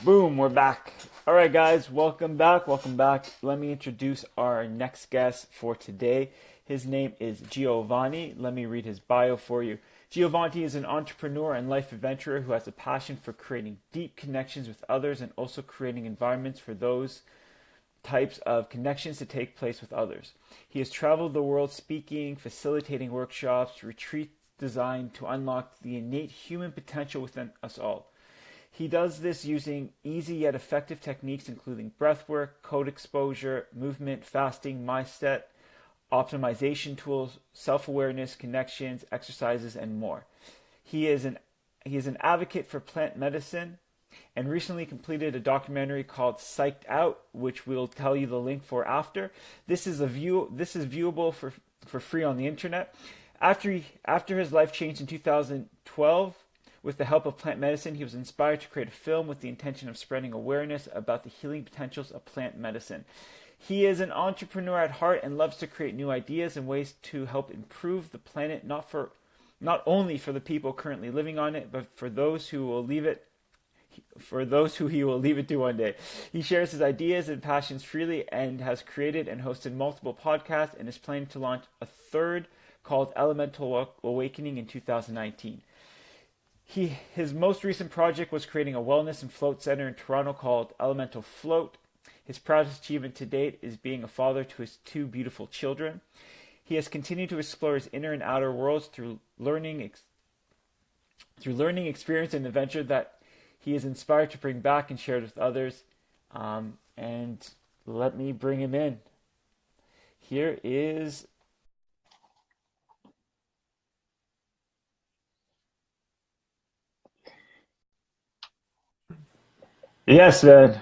Boom, we're back. All right, guys, welcome back. Welcome back. Let me introduce our next guest for today. His name is Giovanni. Let me read his bio for you. Giovanni is an entrepreneur and life adventurer who has a passion for creating deep connections with others and also creating environments for those types of connections to take place with others. He has traveled the world speaking, facilitating workshops, retreats designed to unlock the innate human potential within us all. He does this using easy yet effective techniques including breathwork, code exposure, movement, fasting, mindset, optimization tools, self-awareness, connections, exercises, and more. He is an he is an advocate for plant medicine and recently completed a documentary called Psyched Out, which we'll tell you the link for after. This is viewable for free on the internet. After his life changed in 2012, with the help of plant medicine, he was inspired to create a film with the intention of spreading awareness about the healing potentials of plant medicine. He is an entrepreneur at heart and loves to create new ideas and ways to help improve the planet, not only for the people currently living on it, but for those who will leave it for those who he will leave it to one day. He shares his ideas and passions freely and has created and hosted multiple podcasts and is planning to launch a third called Elemental Awakening in 2019. His most recent project was creating a wellness and float center in Toronto called Elemental Float. His proudest achievement to date is being a father to his two beautiful children. He has continued to explore his inner and outer worlds through learning, experience, and adventure that he is inspired to bring back and share with others. And let me bring him in. Here is Yes, man.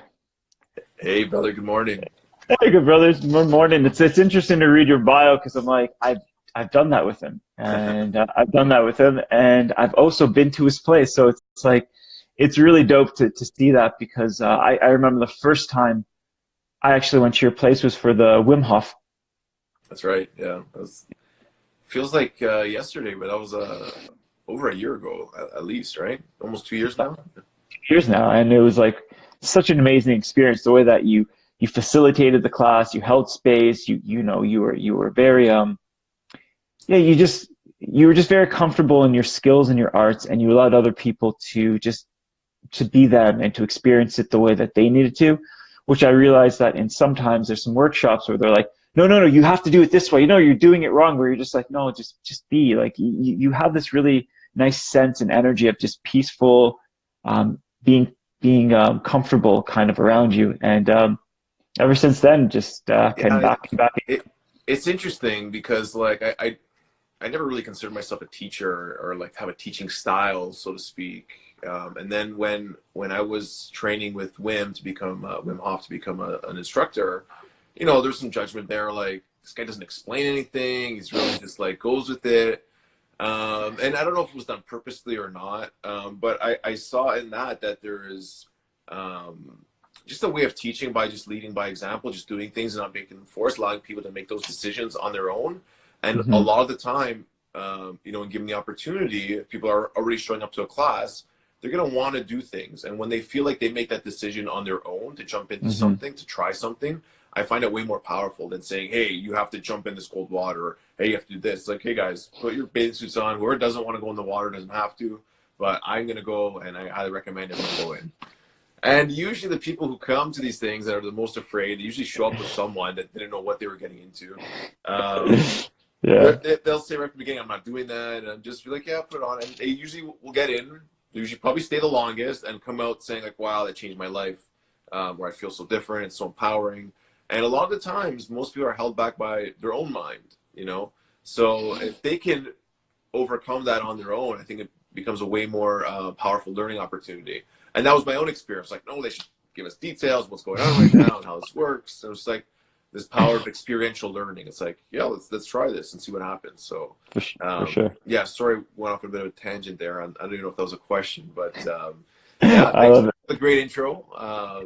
Hey, brother, good morning. Hey, good brothers. Good morning. It's interesting to read your bio because I'm like I've done that with him, and I've done that with him, and I've also been to his place. So it's like it's really dope to see that because I remember the first time I actually went to your place was for the Wim Hof. That's right. Yeah, feels like yesterday, but that was over a year ago at least, right? Almost 2 years now. Years now, and it was like such an amazing experience. The way that you facilitated the class, you held space, you were very yeah, you were just very comfortable in your skills and your arts, and you allowed other people to be them and to experience it the way that they needed to, which I realized that in sometimes there's some workshops where they're like, no, no, no, you have to do it this way. You're doing it wrong. Where you're just like, no, just be like you have this really nice sense and energy of just peaceful, being comfortable kind of around you. And ever since then, just came Yeah, back and back. it it's interesting because like I never really considered myself a teacher or like have a teaching style, so to speak. And then when I was training with Wim Hof to become an instructor, there's some judgment there. Like this guy doesn't explain anything. He's really just like goes with it. And I don't know if it was done purposely or not, but I saw in that there is just a way of teaching by just leading by example, just doing things and not making them force, allowing people to make those decisions on their own. And a Hmm. lot of the time, and given the opportunity, if people are already showing up to a class, they're going to want to do things. And when they feel like they make that decision on their own to jump into Hmm. something, to try something, I find it way more powerful than saying, hey, you have to jump in this cold water. Or, hey, you have to do this. Like, hey, guys, put your bathing suits on. Whoever doesn't want to go in the water doesn't have to. But I'm going to go, and I highly recommend everyone go in. And usually the people who come to these things that are the most afraid, they usually show up with someone that didn't know what they were getting into. Um, Yeah. they'll say right from the beginning, I'm not doing that. And I'm just be like, yeah, put it on. And they usually will get in. They usually probably stay the longest and come out saying like, wow, that changed my life, where I feel so different. It's so empowering. And a lot of the times, most people are held back by their own mind. So if they can overcome that on their own, I think it becomes a way more powerful learning opportunity. And that was my own experience. Like, no, they should give us details, what's going on right now, and how this works. And it's like this power of experiential learning. It's like, yeah, let's try this and see what happens. So, For sure. yeah, sorry, went off a bit of a tangent there. I don't even know if that was a question, but yeah, I thanks love for it. the great intro.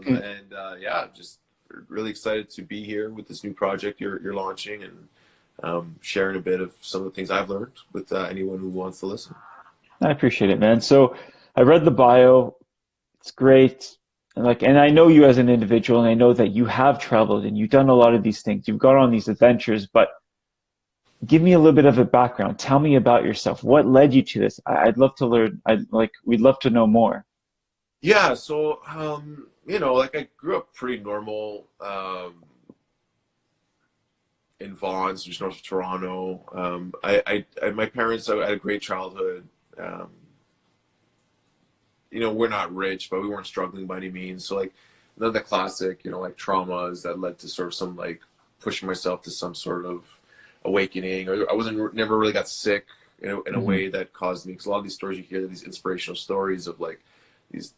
And yeah, just really excited to be here with this new project you're launching and sharing a bit of some of the things I've learned with anyone who wants to listen. I appreciate it, man. So I read the bio. It's great. and I know you as an individual, and I know that you have traveled and you've done a lot of these things. You've gone on these adventures, but give me a little bit of a background. Tell me about yourself. What led you to this? I'd love to learn. We'd love to know more. Yeah, so like I grew up pretty normal in Vaughan, so just north of Toronto. My parents, I had a great childhood. Um, we're not rich, but we weren't struggling by any means. So like none of the classic, like traumas that led to sort of some like pushing myself to some sort of awakening, or I wasn't never really got sick in a Hmm. way that caused me. Because a lot of these stories you hear, these inspirational stories of like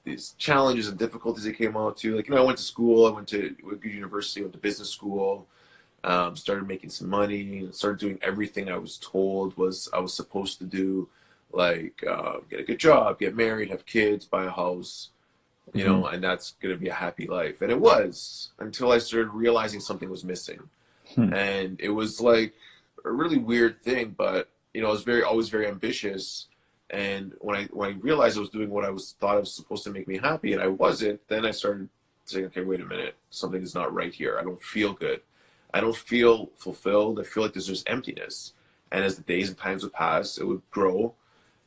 these challenges and difficulties that came out to. Like I went to school, I went to a good university, went to business school, started making some money, started doing everything I was told was I was supposed to do, like get a good job, get married, have kids, buy a house, Hmm. and that's gonna be a happy life. And it was until I started realizing something was missing, Hmm. and it was like a really weird thing. But I was always very ambitious. And when I realized I was doing what I was thought I was supposed to make me happy, and I wasn't, then I started saying, okay, wait a minute, something is not right here. I don't feel good. I don't feel fulfilled. I feel like there's just emptiness. And as the days and times would pass, it would grow.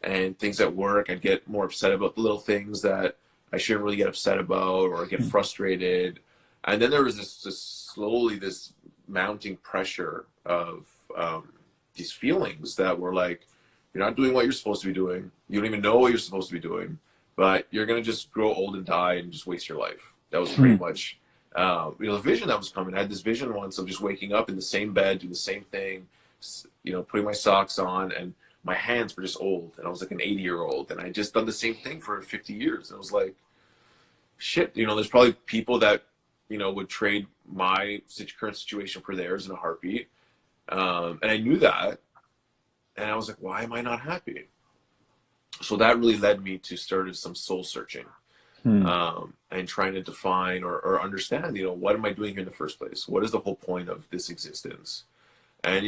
And things at work, I'd get more upset about the little things that I shouldn't really get upset about, or get Hmm. frustrated. And then there was this slowly this mounting pressure of these feelings that were like, you're not doing what you're supposed to be doing. You don't even know what you're supposed to be doing, but you're gonna just grow old and die and just waste your life. That was pretty Hmm. much, the vision that was coming. I had this vision once of just waking up in the same bed, doing the same thing, putting my socks on, and my hands were just old, and I was like an 80-year-old, and I just done the same thing for 50 years. And I was like, shit, there's probably people that would trade my current situation for theirs in a heartbeat. And I knew that, and I was like, why am I not happy? So that really led me to started some soul searching, Hmm. and trying to define or understand, what am I doing here in the first place? What is the whole point of this existence? And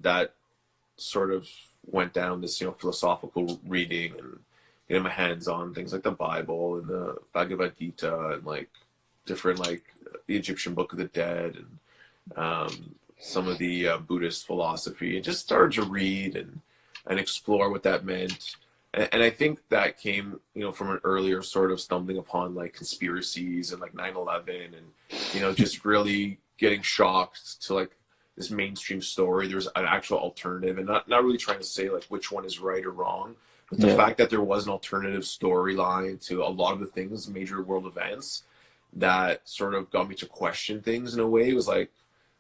that sort of went down this philosophical reading, and getting my hands on things like the Bible and the Bhagavad Gita, and like different, like the Egyptian Book of the Dead, and some of the Buddhist philosophy, and just started to read and explore what that meant. And I think that came, from an earlier sort of stumbling upon like conspiracies and like 9/11, and just really getting shocked to like this mainstream story. There's an actual alternative, and not really trying to say like which one is right or wrong, but the Yeah. fact that there was an alternative storyline to a lot of the things, major world events, that sort of got me to question things in a way. It was like,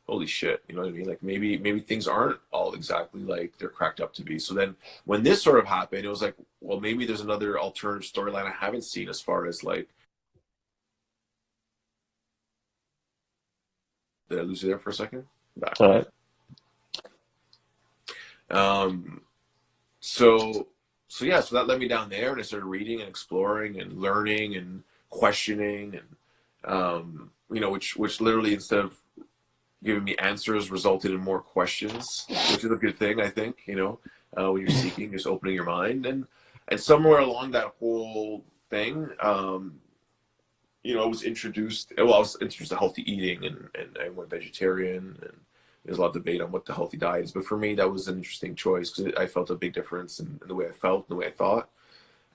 holy shit, you know what I mean? Like maybe things aren't all exactly like they're cracked up to be. So then when this sort of happened, it was like, well, maybe there's another alternative storyline I haven't seen, as far as like, did I lose you there for a second? Back. So, Um, so so yeah, so that led me down there, and I started reading and exploring and learning and questioning, and which literally, instead of giving me answers, resulted in more questions, which is a good thing, I think. When you're seeking, just opening your mind, and somewhere along that whole thing, I was introduced. Well, I was introduced to healthy eating, and I went vegetarian, and there's a lot of debate on what the healthy diet is. But for me, that was an interesting choice, because I felt a big difference in the way I felt, and the way I thought.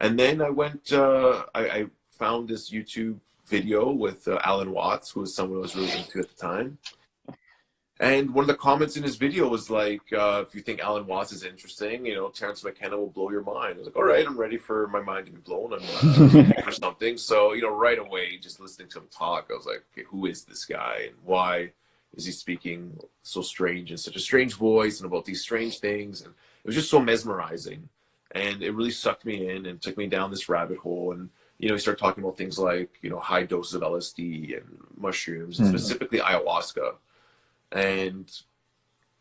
And then I went. I found this YouTube video with Alan Watts, who was someone I was really into at the time. And one of the comments in his video was like, if you think Alan Watts is interesting, Terrence McKenna will blow your mind. I was like, all right, I'm ready for my mind to be blown. I'm looking for something. So, right away, just listening to him talk, I was like, okay, who is this guy, and why is he speaking so strange, in such a strange voice, and about these strange things? And it was just so mesmerizing. And it really sucked me in and took me down this rabbit hole. And, he started talking about things like, high doses of LSD and mushrooms, and hmm. specifically ayahuasca. And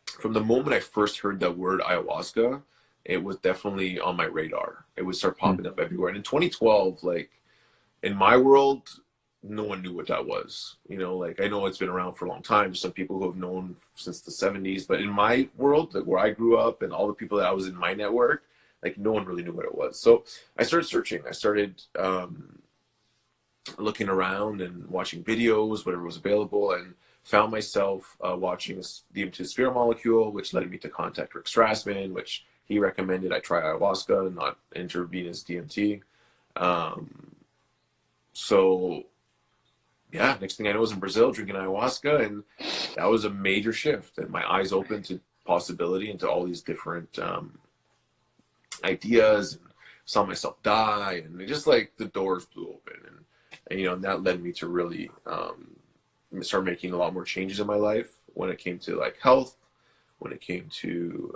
from the moment I first heard the word ayahuasca, it was definitely on my radar. It would start Hmm. popping up everywhere. And in 2012, like in my world, no one knew what that was. Like I know it's been around for a long time. There's some people who have known since the 70s, but in my world, like where I grew up and all the people that I was in my network, like no one really knew what it was. So I started searching. I started looking around and watching videos, whatever was available, and found myself watching DMT Spirit Molecule, which led me to contact Rick Strassman, which he recommended I try ayahuasca, not intravenous DMT. Um, so yeah, next thing I know, I was in Brazil drinking ayahuasca, and that was a major shift. And my eyes opened to possibility and to all these different ideas, and saw myself die, and it just like the doors blew open, and you know, and that led me to really start making a lot more changes in my life when it came to like health, when it came to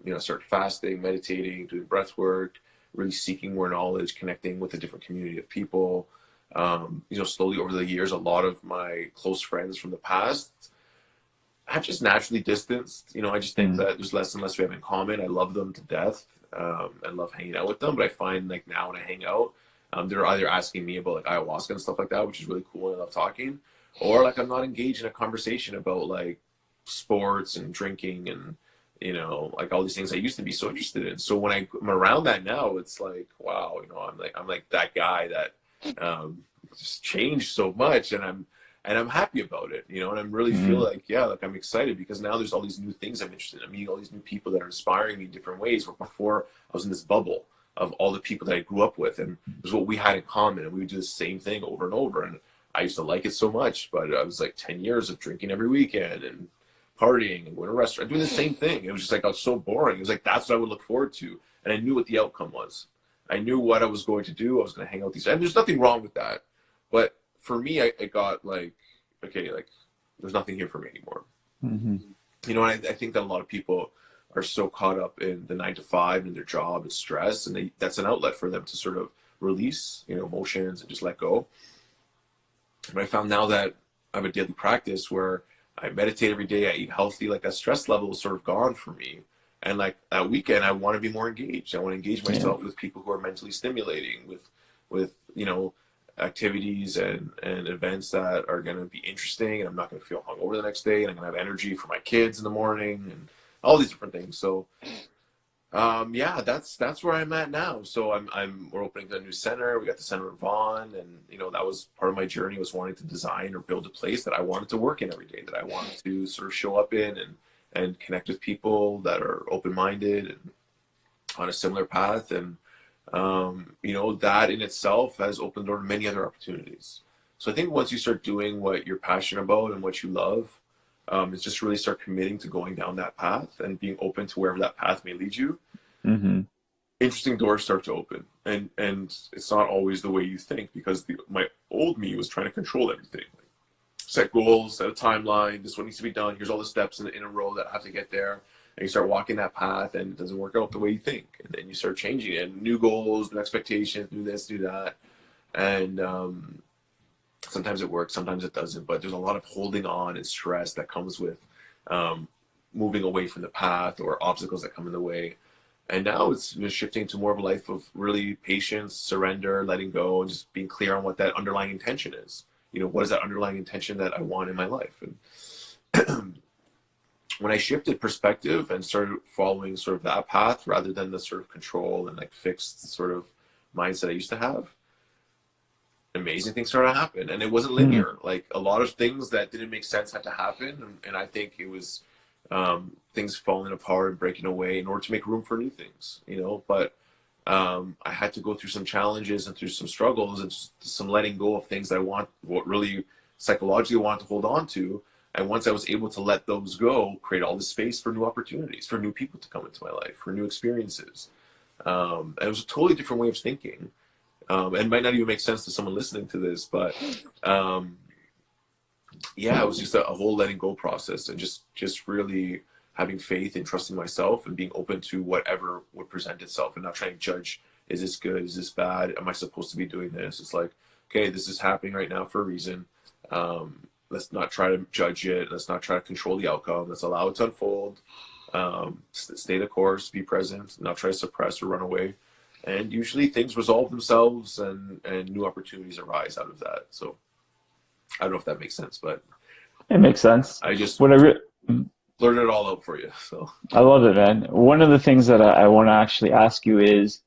you know, start fasting, meditating, doing breath work, really seeking more knowledge, connecting with a different community of people. You know, slowly over the years, a lot of my close friends from the past have just naturally distanced. You know, I just think that there's less and less we have in common. I love them to death. I love hanging out with them, but I find like now when I hang out, they're either asking me about like ayahuasca and stuff like that, which is really cool, and I love talking, or like I'm not engaged in a conversation about like sports and drinking and, you know, like all these things I used to be so interested in. So when I'm around that now, it's like, wow, you know, I'm like that guy that just changed so much, and I'm happy about it, you know, and I'm really feel like, yeah, like I'm excited because now there's all these new things I'm interested in. I'm meeting all these new people that are inspiring me in different ways, where before I was in this bubble of all the people that I grew up with, and it was what we had in common, and we would do the same thing over and over. And I used to like it so much, but I was like 10 years of drinking every weekend and partying and going to a restaurant, doing the same thing. It was just like, I was so boring. It was like, that's what I would look forward to. And I knew what the outcome was. I knew what I was going to do. I was going to hang out with these, and there's nothing wrong with that. But for me, I got like, okay, like there's nothing here for me anymore. You know, and I think that a lot of people are so caught up in the 9 to 5 and their job and stress, and that's an outlet for them to sort of release, you know, emotions and just let go. But I found now that I have a daily practice where I meditate every day, I eat healthy, like that stress level is sort of gone for me. And like that weekend, I want to be more engaged. I want to engage myself with people who are mentally stimulating, with you know, activities and events that are going to be interesting, and I'm not going to feel hungover the next day, and I'm going to have energy for my kids in the morning, and all these different things. So yeah, that's where I'm at now. So we're opening a new center. We got the center in Vaughan, and you know, that was part of my journey, was wanting to design or build a place that I wanted to work in every day, that I wanted to sort of show up in and connect with people that are open-minded and on a similar path. And you know, that in itself has opened door to many other opportunities. So I think once you start doing what you're passionate about and what you love, it's just really start committing to going down that path and being open to wherever that path may lead you. Interesting doors start to open, and it's not always the way you think, because my old me was trying to control everything. Set goals, set a timeline. This one needs to be done. Here's all the steps in a row that have to get there. And you start walking that path, and it doesn't work out the way you think. And then you start changing it. New goals, new expectations, do this, do that. And sometimes it works, sometimes it doesn't. But there's a lot of holding on and stress that comes with moving away from the path, or obstacles that come in the way. And now it's shifting to more of a life of really patience, surrender, letting go, and just being clear on what that underlying intention is. You know, what is that underlying intention that I want in my life? And when I shifted perspective and started following sort of that path, rather than the sort of control and like fixed sort of mindset I used to have, amazing things started to happen. And it wasn't linear. Like a lot of things that didn't make sense had to happen. And I think it was things falling apart and breaking away in order to make room for new things, you know. But I had to go through some challenges and through some struggles and some letting go of things that what really psychologically wanted to hold on to. And once I was able to let those go, create all the space for new opportunities, for new people to come into my life, for new experiences. And it was a totally different way of thinking. And it might not even make sense to someone listening to this, but yeah, it was just a whole letting go process, and just really having faith and trusting myself and being open to whatever would present itself, and not trying to judge, is this good? Is this bad? Am I supposed to be doing this? It's like, okay, this is happening right now for a reason. Let's not try to judge it. Let's not try to control the outcome. Let's allow it to unfold. Stay the course, be present, not try to suppress or run away. And usually things resolve themselves, and new opportunities arise out of that. So I don't know if that makes sense, but It makes sense. I just What I re blurted it all out for you. So I love it, man. One of the things that I want to actually ask you is,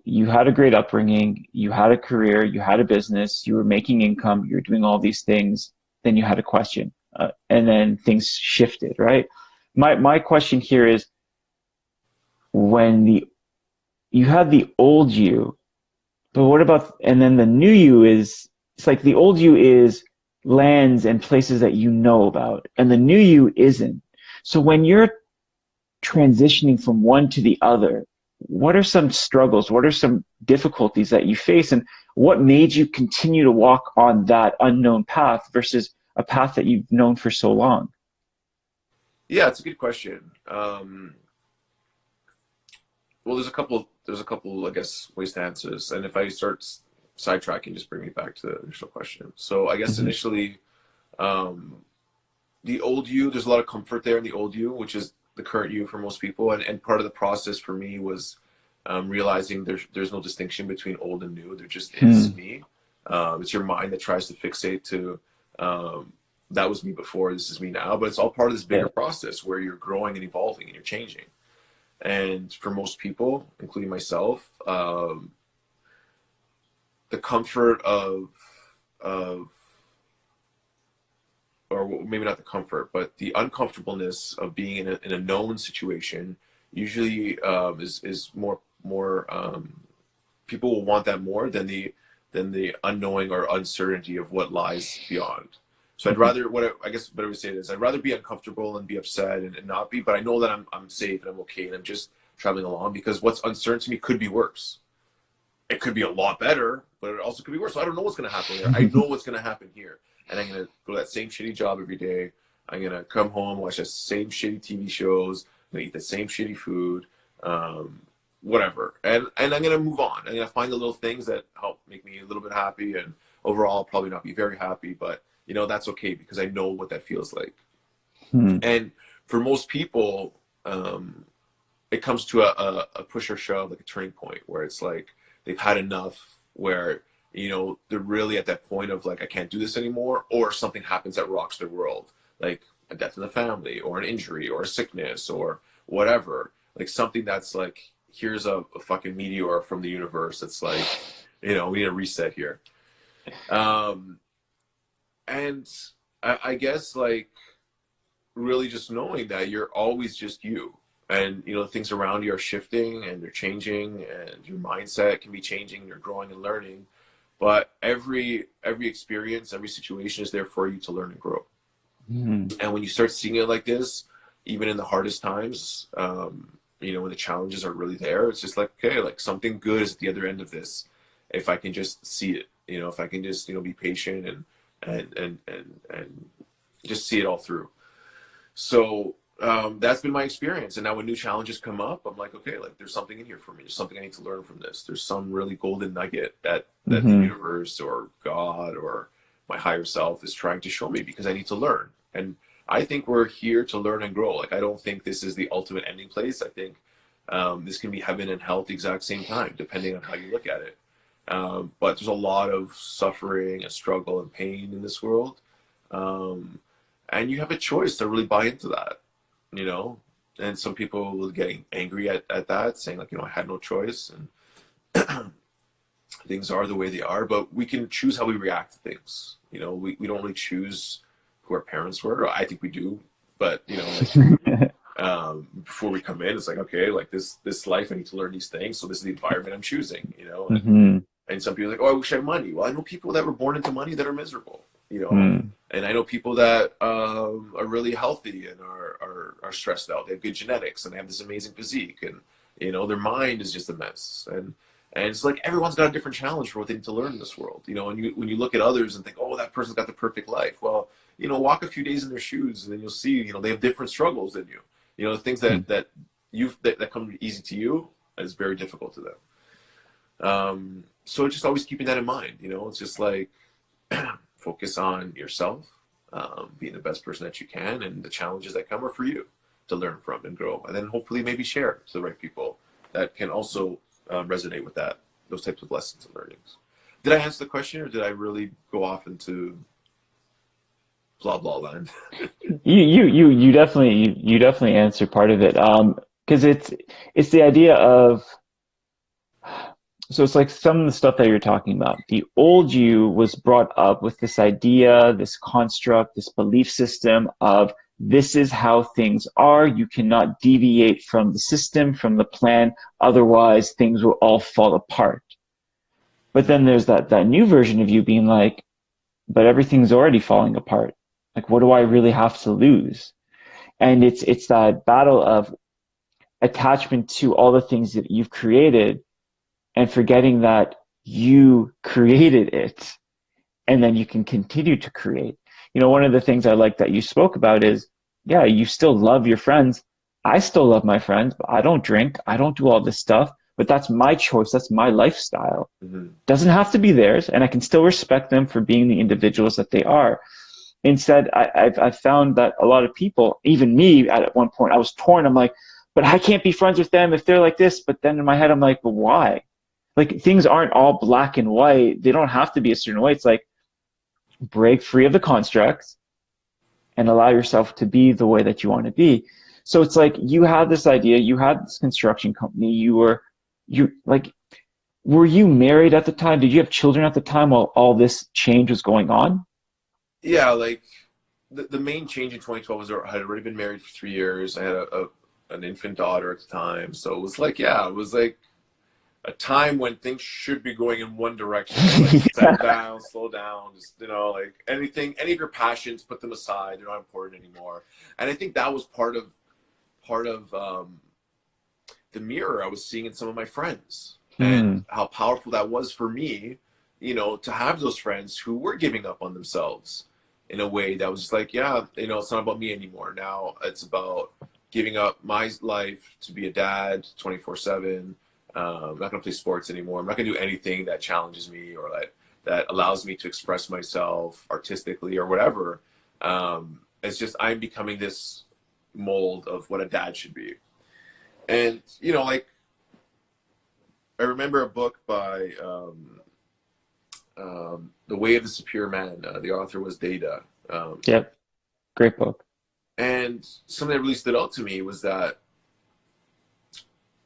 you had a great upbringing, you had a career, you had a business, you were making income, you're doing all these things, then you had a question, and then things shifted, right? My question here is, when you had the old you, but what about, and then the new you is, it's like the old you is lands and places that you know about, and the new you isn't. So when you're transitioning from one to the other, what are some struggles? What are some difficulties that you face? And what made you continue to walk on that unknown path versus a path that you've known for so long? Yeah, it's a good question. Well, there's a couple, I guess, ways to answer this. And if I start sidetracking, just bring me back to the initial question. So I guess Mm-hmm. initially, um, the old you, there's a lot of comfort there in the old you, which is the current you for most people. And part of the process for me was realizing there's no distinction between old and new. There just is Hmm. me. It's your mind that tries to fixate to that was me before, this is me now. But it's all part of this Yeah. bigger process where you're growing and evolving and you're changing. And for most people, including myself, the comfort of or maybe not the comfort, but the uncomfortableness of being in a known situation usually is more people will want that more than the unknowing or uncertainty of what lies beyond. So I'd Hmm. rather I guess what I would say is I'd rather be uncomfortable and be upset and not be, but I know that I'm safe and I'm okay and I'm just traveling along because what's uncertain to me could be worse. It could be a lot better, but it also could be worse. So I don't know what's going to happen there. I know what's going to happen here. And I'm going to go to that same shitty job every day. I'm going to come home, watch the same shitty TV shows. I'm going to eat the same shitty food, um, whatever. And I'm going to move on. I'm going to find the little things that help make me a little bit happy. And overall, I'll probably not be very happy, but that's okay because I know what that feels like. Hmm. And for most people, it comes to a push or shove, like a turning point where it's like they've had enough, where they're really at that point of like, I can't do this anymore, or something happens that rocks their world, like a death in the family or an injury or a sickness or whatever, like something that's like, here's a fucking meteor from the universe. It's like, we need a reset here. um and I guess like really just knowing that you're always just you, and things around you are shifting and they're changing, and your mindset can be changing, and you're growing and learning, but every experience, every situation is there for you to learn and grow. Hmm. And when you start seeing it like this, even in the hardest times, when the challenges are really there, it's just like, okay, like something good is at the other end of this, if I can just see it, if I can just be patient and just see it all through. So that's been my experience. And now when new challenges come up, I'm like, okay, like there's something in here for me. There's something I need to learn from this. There's some really golden nugget that the Hmm. universe or God or my higher self is trying to show me, because I need to learn. And I think we're here to learn and grow. Like, I don't think this is the ultimate ending place. I think this can be heaven and hell at the exact same time, depending on how you look at it. But there's a lot of suffering and struggle and pain in this world. Um, and you have a choice to really buy into that, you know and some people will get angry at that, saying like, I had no choice, and things are the way they are, but we can choose how we react to things. We don't really choose who our parents were. I think we do, but like, before we come in, it's like, okay, like this life, I need to learn these things, so this is the environment I'm choosing. Hmm. And some people are like, oh, I wish I had money. Well, I know people that were born into money that are miserable, Hmm. and I know people that are really healthy and are stressed out. They have good genetics and they have this amazing physique, and their mind is just a mess. And it's like everyone's got a different challenge for what they need to learn in this world. And when you look at others and think, oh, that person's got the perfect life. Well, walk a few days in their shoes, and then you'll see, they have different struggles than you. The things that come easy to you is very difficult to them. So just always keeping that in mind. It's just like, focus on yourself, being the best person that you can, and the challenges that come are for you to learn from and grow, and then hopefully maybe share to the right people that can also resonate with those types of lessons and learnings. Did I answer the question, or did I really go off into blah blah land? You definitely answer part of it. Because it's the idea of So it's like some of the stuff that you're talking about. The old you was brought up with this idea, this construct, this belief system of this is how things are. You cannot deviate from the system, from the plan. Otherwise, things will all fall apart. But then there's that new version of you being like, but everything's already falling apart. Like, what do I really have to lose? And it's that battle of attachment to all the things that you've created and forgetting that you created it and then you can continue to create. You know, one of the things I like that you spoke about is, yeah, you still love your friends. I still love my friends, but I don't drink. I don't do all this stuff, but that's my choice. That's my lifestyle. Mm-hmm. Doesn't have to be theirs. And I can still respect them for being the individuals that they are. Instead, I've found that a lot of people, even me at one point, I was torn. I'm like, but I can't be friends with them if they're like this. But then in my head, I'm like, but why? Like things aren't all black and white. They don't have to be a certain way. It's like break free of the constructs and allow yourself to be the way that you want to be. So it's like you had this idea, you had this construction company, you like, were you married at the time? Did you have children at the time while all this change was going on? Yeah, like the main change in 2012 was I had already been married for 3 years. I had an infant daughter at the time, so it was like, yeah, it was like a time when things should be going in one direction. Like settle down, slow down, just like any of your passions, put them aside. They're not important anymore. And I think that was part of the mirror I was seeing in some of my friends, and how powerful that was for me, to have those friends who were giving up on themselves in a way that was just like, yeah, it's not about me anymore. Now it's about giving up my life to be a dad 24/7. I'm not going to play sports anymore. I'm not going to do anything that challenges me or that allows me to express myself artistically or whatever. It's just I'm becoming this mold of what a dad should be. And, like, I remember a book by The Way of the Superior Man. The author was Data. Yep. Great book. And something that really stood out to me was that,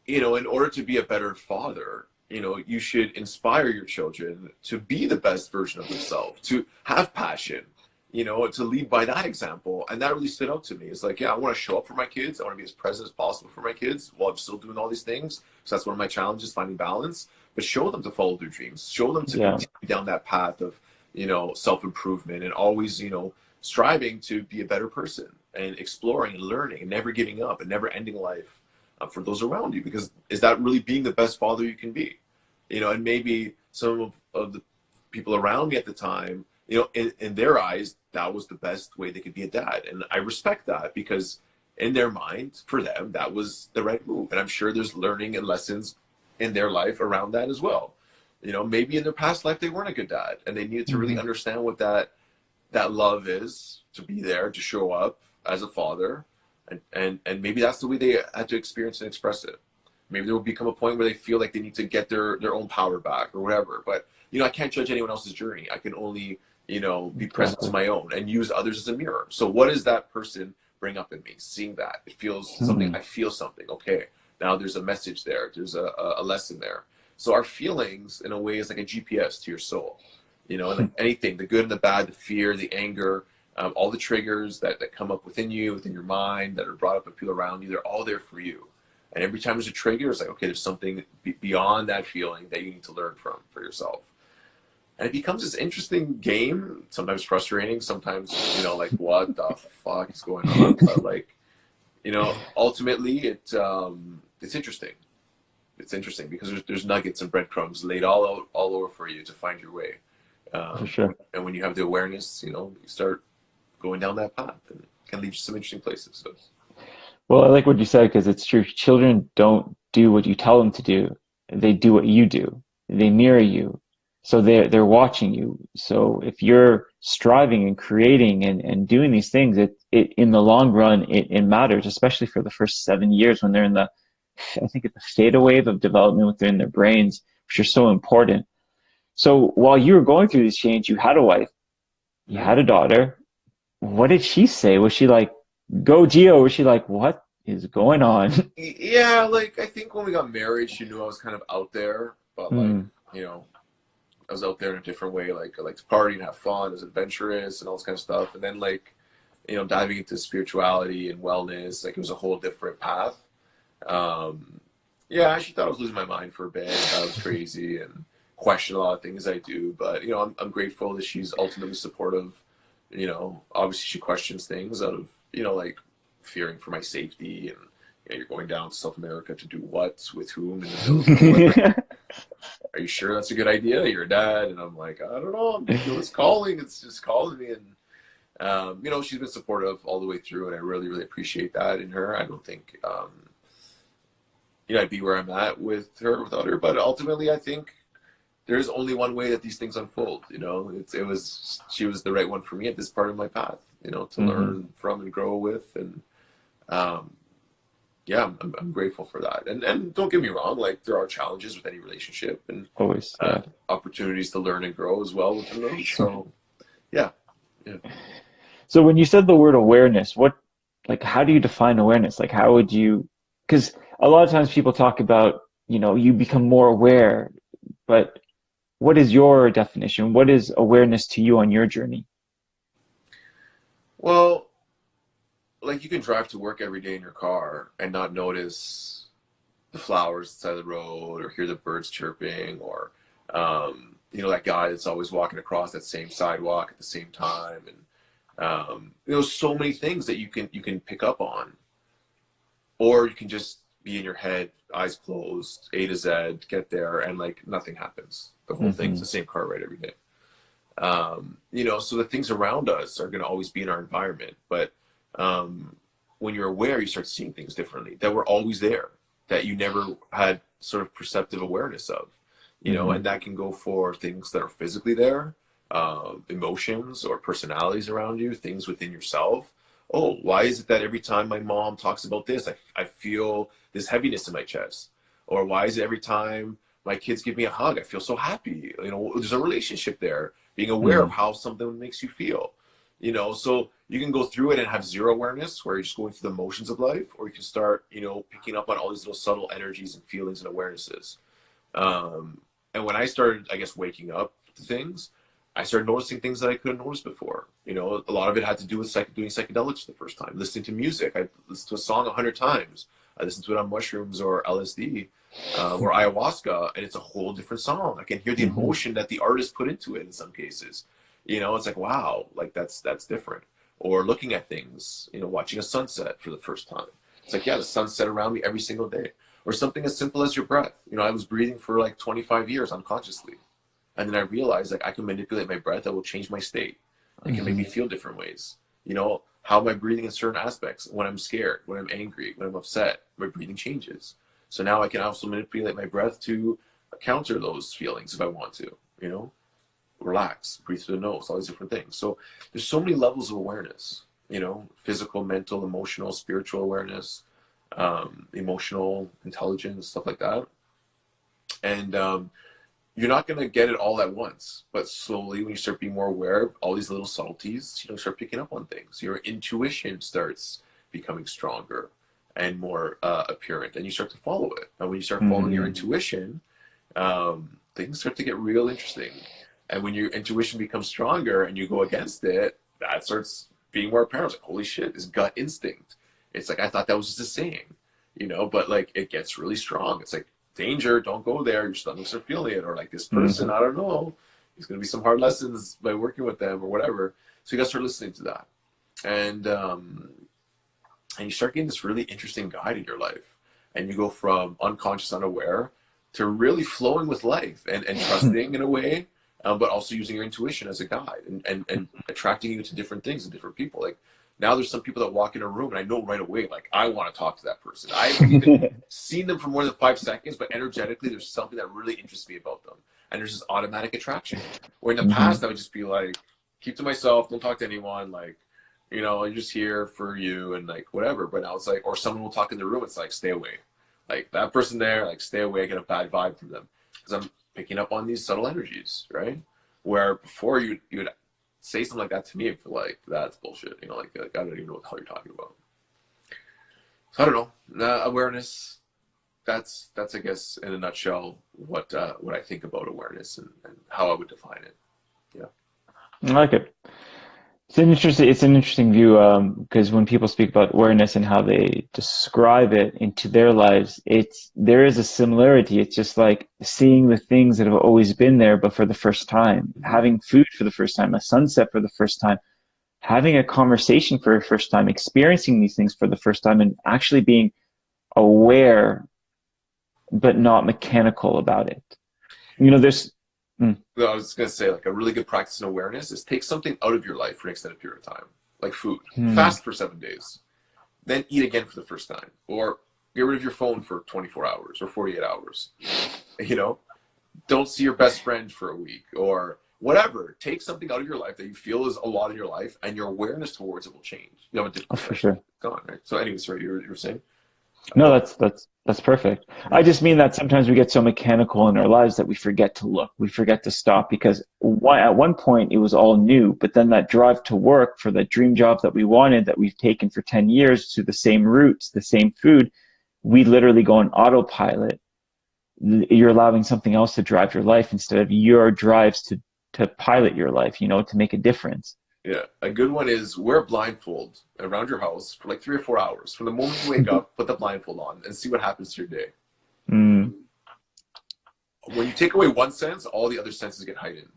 in order to be a better father, you should inspire your children to be the best version of themselves, to have passion, to lead by that example. And that really stood out to me. It's like, yeah, I want to show up for my kids. I want to be as present as possible for my kids while I'm still doing all these things. So that's one of my challenges, finding balance. But show them to follow their dreams. Show them to continue down that path of, self-improvement and always, striving to be a better person and exploring and learning and never giving up and never ending life. For those around you, because is that really being the best father you can be? And maybe some of the people around me at the time, in their eyes, that was the best way they could be a dad. And I respect that because in their mind, for them, that was the right move. And I'm sure there's learning and lessons in their life around that as well. Maybe in their past life, they weren't a good dad and they needed to really understand what that love is, to be there, to show up as a father. And maybe that's the way they had to experience and express it. Maybe there will become a point where they feel like they need to get their own power back or whatever. But, I can't judge anyone else's journey. I can only, be present to my own and use others as a mirror. So what does that person bring up in me? Seeing that, it feels something, I feel something. Okay, now there's a message there. There's a lesson there. So our feelings, in a way, is like a GPS to your soul. Like anything, the good and the bad, the fear, the anger, all the triggers that come up within you, within your mind, that are brought up by people around you, they're all there for you. And every time there's a trigger, it's like, okay, there's something beyond that feeling that you need to learn from for yourself. And it becomes this interesting game, sometimes frustrating, sometimes, like, what the fuck is going on? But like, ultimately it's interesting. It's interesting because there's nuggets and breadcrumbs laid all over for you to find your way. For sure. And when you have the awareness, you start going down that path, and it can lead to some interesting places. So. Well, I like what you said because it's true. Children don't do what you tell them to do. They do what you do. They mirror you. So they're watching you. So if you're striving and creating and doing these things, it in the long run it matters, especially for the first 7 years when they're in I think it's the theta wave of development within their brains, which are so important. So while you were going through this change, you had a wife, you had a daughter. What did she say? Was she like, go Gio? Was she like, what is going on? Yeah, like I think when we got married, she knew I was kind of out there. but like, Mm. you know, I was out there in a different way. Like I like to party and have fun, I was adventurous and all this kind of stuff. And then like, you know, diving into spirituality and wellness, like it was a whole different path. Um, yeah, I actually thought I was losing my mind for a bit. I thought I was crazy and questioned a lot of things I do. But you know, I'm grateful that she's ultimately supportive. You know, obviously she questions things out of, you know, like fearing for my safety and, you know, you're going down to South America to do what with whom in the middle of nowhere. Are you sure that's a good idea? You're a dad, and I'm like, I don't know. I feel this calling. It's just calling me, and you know, she's been supportive all the way through, and I really, really appreciate that in her. I don't think, you know, I'd be where I'm at with her without her. But ultimately, I think there's only one way that these things unfold. You know, she was the right one for me at this part of my path. You know, to Hmm. learn from and grow with, and um, yeah, I'm grateful for that. And don't get me wrong, like there are challenges with any relationship, and Always, yeah. opportunities to learn and grow as well within them. So yeah, yeah. So when you said the word awareness, what, like, how do you define awareness? Like, how would you, because a lot of times people talk about, you become more aware, but what is your definition? What is awareness to you on your journey? Well, like you can drive to work every day in your car and not notice the flowers beside the road or hear the birds chirping or you know, that guy that's always walking across that same sidewalk at the same time. And you know, so many things that you can pick up on, or you can just be in your head, eyes closed, A to Z, get there, and like nothing happens. The whole thing's Hmm. the same car ride every day. You know, so the things around us are going to always be in our environment, but um, when you're aware, you start seeing things differently that were always there, that you never had sort of perceptive awareness of. You know, Hmm. and that can go for things that are physically there, emotions or personalities around you, things within yourself. Oh, why is it that every time my mom talks about this, I feel this heaviness in my chest? Or why is it every time my kids give me a hug, I feel so happy? You know, there's a relationship there, being aware of Hmm. how something makes you feel. You know, so you can go through it and have zero awareness where you're just going through the motions of life, or you can start, you know, picking up on all these little subtle energies and feelings and awarenesses. Um, and when I started, I guess, waking up to things, I started noticing things that I couldn't notice before. You know, a lot of it had to do with doing psychedelics for the first time, listening to music. I listened to a song 100 times. I listened to it on mushrooms or LSD or ayahuasca, and it's a whole different song. I can hear the Hmm. emotion that the artist put into it in some cases. You know, it's like, wow, like that's different. Or looking at things, you know, watching a sunset for the first time. It's like, yeah, the sunset around me every single day. Or something as simple as your breath. You know, I was breathing for like 25 years unconsciously. And then I realized like I can manipulate my breath that will change my state. It can make Hmm. me feel different ways. You know, how am I breathing in certain aspects? When I'm scared, when I'm angry, when I'm upset, my breathing changes. So now I can also manipulate my breath to counter those feelings if I want to, you know, relax, breathe through the nose, all these different things. So there's so many levels of awareness, you know, physical, mental, emotional, spiritual awareness, emotional intelligence, stuff like that. And you're not going to get it all at once, but slowly when you start being more aware of all these little subtleties, you know, start picking up on things. Your intuition starts becoming stronger and more apparent, and you start to follow it. And when you start following your Hmm. intuition, things start to get real interesting. And when your intuition becomes stronger and you go against it, that starts being more apparent. It's like, holy shit, this gut instinct. It's like, I thought that was just a saying, you know, but like it gets really strong. It's like, danger, don't go there. Your stomach's are feeling it. Or like this person, Hmm. I don't know. There's going to be some hard lessons by working with them or whatever. So you got to start listening to that. And you start getting this really interesting guide in your life. And you go from unconscious, unaware to really flowing with life and trusting in a way, but also using your intuition as a guide and attracting you to different things and different people. Like now there's some people that walk in a room and I know right away, like I want to talk to that person. I haven't even seen them for more than 5 seconds, but energetically there's something that really interests me about them. And there's this automatic attraction. Where in the Hmm. past I would just be like, keep to myself, don't talk to anyone, like, you know, I'm just here for you and like whatever. But now it's like, or someone will talk in the room, it's like, stay away. Like that person there, like stay away. I get a bad vibe from them because I'm picking up on these subtle energies, right? Where before you would say something like that to me and feel like that's bullshit, you know, like I don't even know what the hell you're talking about. So I don't know. Awareness, that's I guess in a nutshell what I think about awareness and how I would define it. Yeah. I like it. It's an interesting view because when people speak about awareness and how they describe it into their lives, there is a similarity. It's just like seeing the things that have always been there, but for the first time, Hmm. having food for the first time, a sunset for the first time, having a conversation for the first time, experiencing these things for the first time, and actually being aware but not mechanical about it. You know, there's mm, Well, I was gonna say like a really good practice in awareness is take something out of your life for an extended period of time, like food. mm, Fast for 7 days, then eat again for the first time, or get rid of your phone for 24 hours or 48 hours. You know, don't see your best friend for a week or whatever. Take something out of your life that you feel is a lot in your life, and your awareness towards it will change. You have a different oh, for perspective. sure. Gone, right? So, anyway, sorry, you were saying? No, Go ahead. that's perfect. I Yeah. just mean that sometimes we get so mechanical in our lives that we forget to look, we forget to stop because at one point it was all new, but then that drive to work for that dream job that we wanted that we've taken for 10 years to the same routes, the same food, we literally go on autopilot. You're allowing something else to drive your life instead of your drives to pilot your life, to make a difference. Yeah, a good one is wear a blindfold around your house for like 3 or 4 hours. From the moment you wake up, put the blindfold on and see what happens to your day. Mm, When you take away one sense, all the other senses get heightened,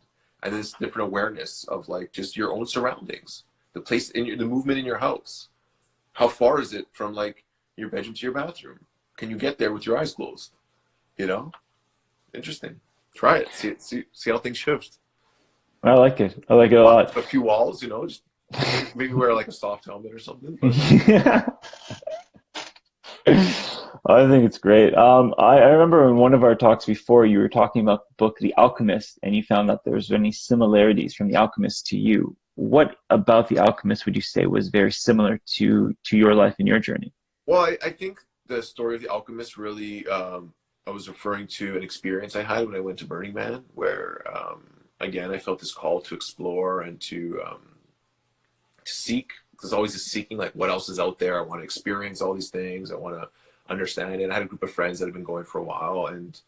and this different awareness of like just your own surroundings, the place in the movement in your house. How far is it from like your bedroom to your bathroom? Can you get there with your eyes closed? You know, interesting. Try it. See how things shift. I like it. I like it a lot. A few walls, just maybe wear like a soft helmet or something. But Yeah. I think it's great. I remember in one of our talks before, you were talking about the book The Alchemist, and you found that there was any similarities from The Alchemist to you. What about The Alchemist would you say was very similar to your life and your journey? well, I think the story of the alchemist really, I was referring to an experience I had when I went to Burning Man, where again I felt this call to explore and to seek. There's always this seeking, like what else is out there. I want to experience all these things. I want to understand it. I had a group of friends that had been going for a while, and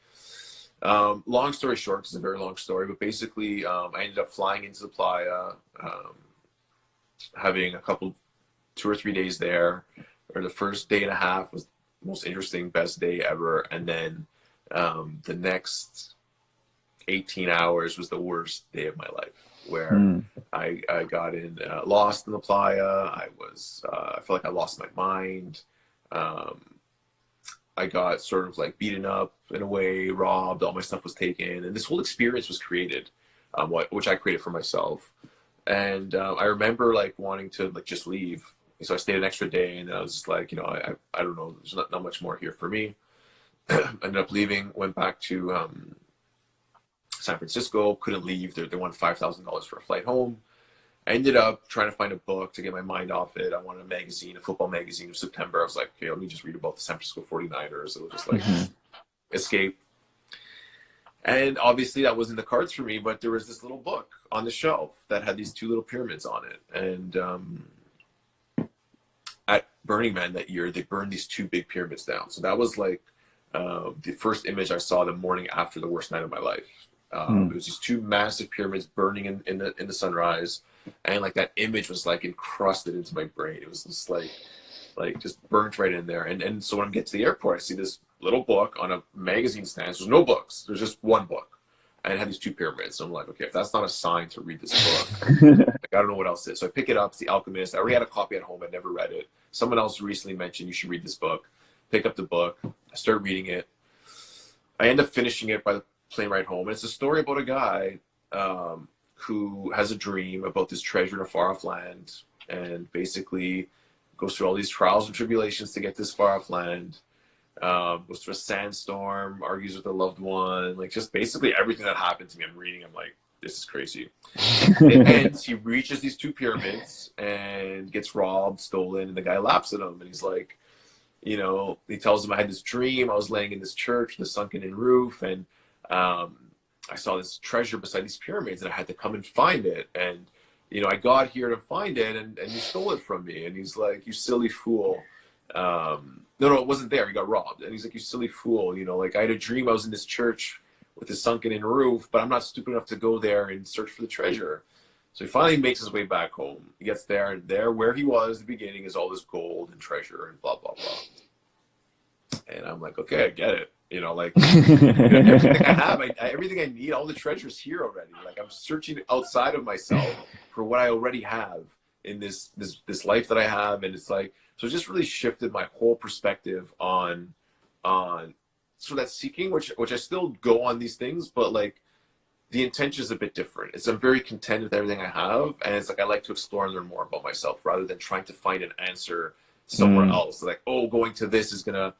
long story short, 'cause it's a very long story, but basically, I ended up flying into the playa, having a couple, 2 or 3 days there. Or the first day and a half was the most interesting, best day ever, and then the next 18 hours was the worst day of my life, where Hmm. I got lost in the playa. I felt like I lost my mind. Um, I got sort of like beaten up in a way, robbed, all my stuff was taken, and this whole experience was created, which I created for myself. And I remember like wanting to like just leave. So I stayed an extra day, and I was just like, I don't know, there's not much more here for me. Ended up leaving, went back to San Francisco, couldn't leave. They wanted $5,000 for a flight home. I ended up trying to find a book to get my mind off it. I wanted a magazine, a football magazine of September. I was like, okay, let me just read about the San Francisco 49ers. It'll just like Hmm. escape. And obviously that wasn't the cards for me, but there was this little book on the shelf that had these two little pyramids on it. And at Burning Man that year, they burned these two big pyramids down. So that was like the first image I saw the morning after the worst night of my life. Hmm. It was these two massive pyramids burning in the sunrise, and like that image was like encrusted into my brain. It was just like just burnt right in there. And so when I get to the airport, I see this little book on a magazine stand. So there's no books. There's just one book, and it had these two pyramids. So I'm like, okay, if that's not a sign to read this book, like, I don't know what else is. So I pick it up. It's The Alchemist. I already had a copy at home. I never read it. Someone else recently mentioned you should read this book. Pick up the book. I start reading it. I end up finishing it by the plane ride home. And it's a story about a guy who has a dream about this treasure in a far off land, and basically goes through all these trials and tribulations to get this far off land. Goes through a sandstorm, argues with a loved one, like just basically everything that happened to me. I'm reading. I'm like, this is crazy. It ends. He reaches these two pyramids and gets robbed, stolen, and the guy laughs at him, and he's like, he tells him, I had this dream. I was laying in this church with a sunken-in roof, and I saw this treasure beside these pyramids, and I had to come and find it. And I got here to find it, and you stole it from me. And he's like, you silly fool. No, it wasn't there. He got robbed. And he's like, you silly fool. You know, like I had a dream I was in this church with a sunken in roof, but I'm not stupid enough to go there and search for the treasure. So he finally makes his way back home. He gets there, and there where he was at the beginning is all this gold and treasure and blah, blah, blah. And I'm like, okay, I get it. You know, like everything I have, everything I need, all the treasures here already. Like I'm searching outside of myself for what I already have in this life that I have. And it's like, so it just really shifted my whole perspective on sort of that seeking, which I still go on these things, but like the intention is a bit different. It's I'm very content with everything I have, and it's like I like to explore and learn more about myself rather than trying to find an answer somewhere else. Like, oh, going to this is gonna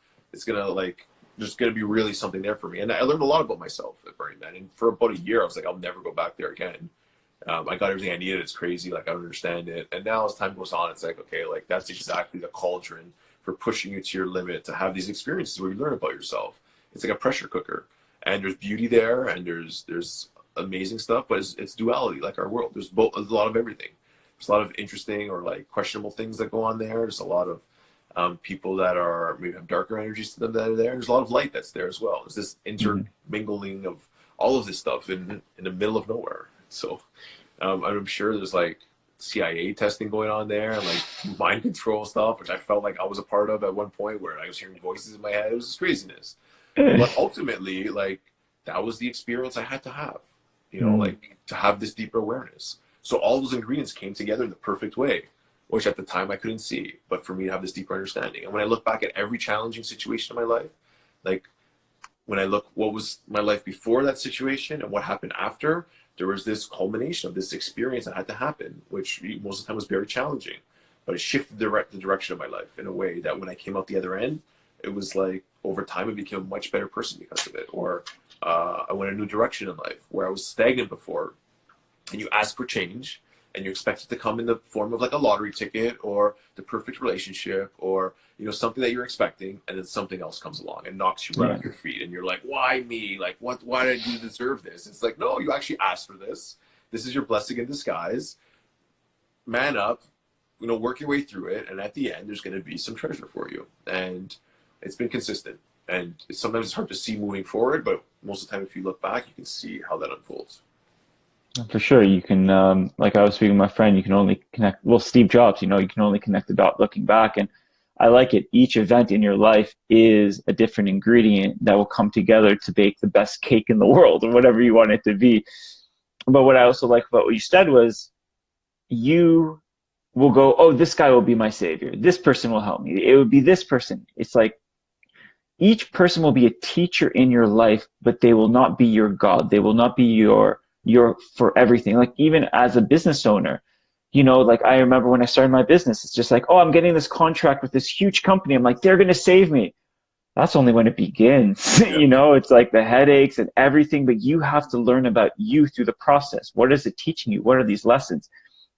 like there's gonna be really something there for me. And I learned a lot about myself at Burning Man. And for about a year, I was like, I'll never go back there again. I got everything I needed. It's crazy. Like I don't understand it. And now as time goes on, it's like, okay, like that's exactly the cauldron for pushing you to your limit to have these experiences where you learn about yourself. It's like a pressure cooker, and there's beauty there, and there's amazing stuff, but it's duality, like our world. There's a lot of everything. There's a lot of interesting or like questionable things that go on there. There's a lot of people that are maybe have darker energies to them that are there. There's a lot of light that's there as well. There's this intermingling of all of this stuff in the middle of nowhere. So I'm sure there's like CIA testing going on there and like mind control stuff, which I felt like I was a part of at one point where I was hearing voices in my head. It was just craziness. But ultimately, like that was the experience I had to have, you know, like to have this deeper awareness. So all those ingredients came together in the perfect way, which at the time I couldn't see, but for me to have this deeper understanding. And when I look back at every challenging situation in my life, like when I look what was my life before that situation and what happened after, there was this culmination of this experience that had to happen, which most of the time was very challenging, but it shifted the direction of my life in a way that when I came out the other end, it was like over time I became a much better person because of it. Or I went a new direction in life where I was stagnant before, and you ask for change and you expect it to come in the form of like a lottery ticket or the perfect relationship or, you know, something that you're expecting, and then something else comes along and knocks you right off your feet. And you're like, why me? Like, why did you deserve this? It's like, no, you actually asked for this. This is your blessing in disguise. Man up, you know, work your way through it. And at the end, there's going to be some treasure for you. And it's been consistent. And sometimes it's hard to see moving forward, but most of the time, if you look back, you can see how that unfolds. For sure, you can, like I was speaking with my friend, you can only connect, well, Steve Jobs, you know, you can only connect the dot looking back. And I like it. Each event in your life is a different ingredient that will come together to bake the best cake in the world or whatever you want it to be. But what I also like about what you said was you will go, oh, this guy will be my savior. This person will help me. It would be this person. It's like each person will be a teacher in your life, but they will not be your God. They will not be your for everything. Like even as a business owner, you know, like I remember when I started my business, it's just like, oh, I'm getting this contract with this huge company. I'm like, they're going to save me. That's only when it begins. Yeah. You know, it's like the headaches and everything, but you have to learn about you through the process. What is it teaching you? What are these lessons?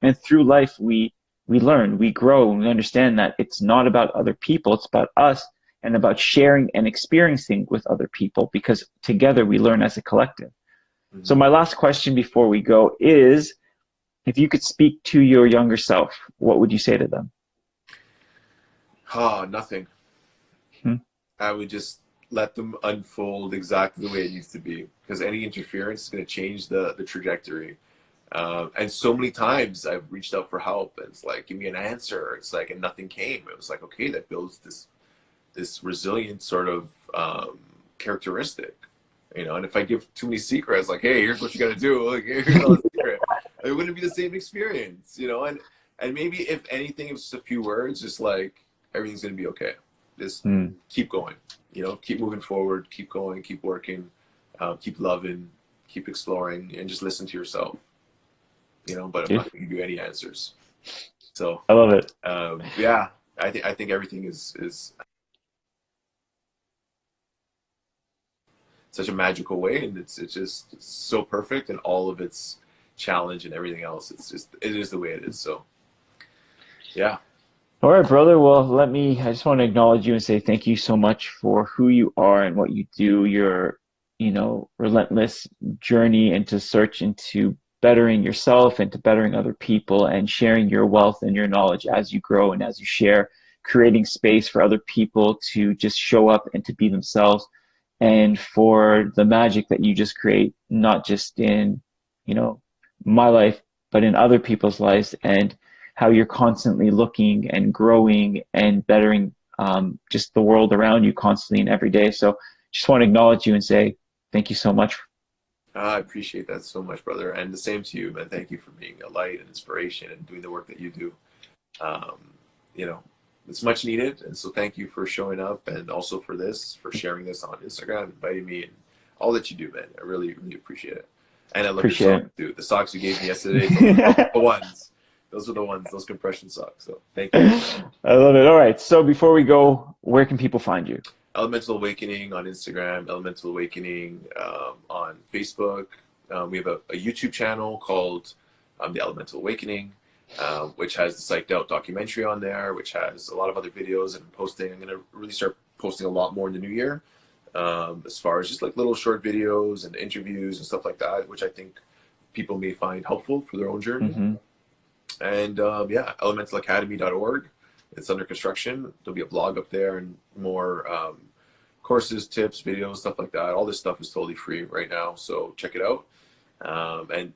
And through life, we learn, we grow, and we understand that it's not about other people. It's about us and about sharing and experiencing with other people, because together we learn as a collective. So my last question before we go is, if you could speak to your younger self, what would you say to them? Nothing. Hmm. I would just let them unfold exactly the way it needs to be, because any interference is going to change the trajectory. And so many times I've reached out for help, and it's like, give me an answer. It's like, and nothing came. It was like, okay, that builds this resilient sort of characteristic, you know. And if I give too many secrets, like, hey, here's what you got to do, like, here's all the secret, it wouldn't be the same experience, you know. And maybe if anything, it's just a few words, just like everything's gonna be okay. Just keep going, you know, keep moving forward, keep going, keep working, keep loving, keep exploring, and just listen to yourself, you know. But I'm not gonna give you any answers. So I love it. Yeah, I think everything is such a magical way, and it's just so perfect, and all of its challenge and everything else, it is the way it is. So yeah. All right, brother. Well, I just want to acknowledge you and say thank you so much for who you are and what you do, your, you know, relentless journey into search into bettering yourself and to bettering other people and sharing your wealth and your knowledge as you grow and as you share, creating space for other people to just show up and to be themselves, and for the magic that you just create, not just in, you know, my life, but in other people's lives, and how you're constantly looking and growing and bettering just the world around you constantly and every day. So just want to acknowledge you and say thank you so much. I appreciate that so much, brother. And the same to you, man. Thank you for being a light and inspiration and doing the work that you do. Um, you know, it's much needed. And so thank you for showing up, and also for this, for sharing this on Instagram, inviting me, and all that you do, man. I really, really appreciate it. And I love your Appreciate socks, dude. The socks you gave me yesterday, those are it. the ones. Those are the ones, those compression socks. So thank you. I love it. All right. So before we go, where can people find you? Elemental Awakening on Instagram, Elemental Awakening on Facebook. We have a YouTube channel called The Elemental Awakening, which has the Psyched Out documentary on there, which has a lot of other videos and posting. I'm going to really start posting a lot more in the new year, as far as just like little short videos and interviews and stuff like that, which I think people may find helpful for their own journey. Mm-hmm. And yeah, elementalacademy.org. It's under construction. There'll be a blog up there and more courses, tips, videos, stuff like that. All this stuff is totally free right now, so check it out. And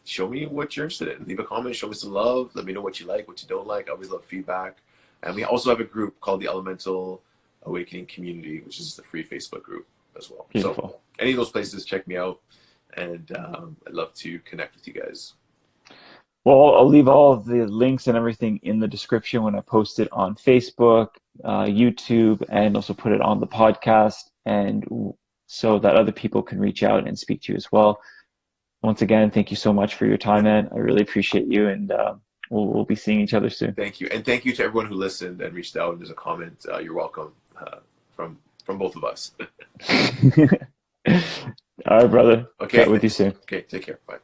show me what you're interested in. Leave a comment, show me some love. Let me know what you like, what you don't like. I always love feedback. And we also have a group called the Elemental Awakening Community, which is the free Facebook group as well. Beautiful. So any of those places, check me out. And I'd love to connect with you guys. Well, I'll leave all of the links and everything in the description when I post it on Facebook, YouTube, and also put it on the podcast, and so that other people can reach out and speak to you as well. Once again, thank you so much for your time, man. I really appreciate you, and we'll be seeing each other soon. Thank you. And thank you to everyone who listened and reached out, and there's a comment. You're welcome from both of us. All right, brother. Okay. Chat with you soon. Okay, take care. Bye.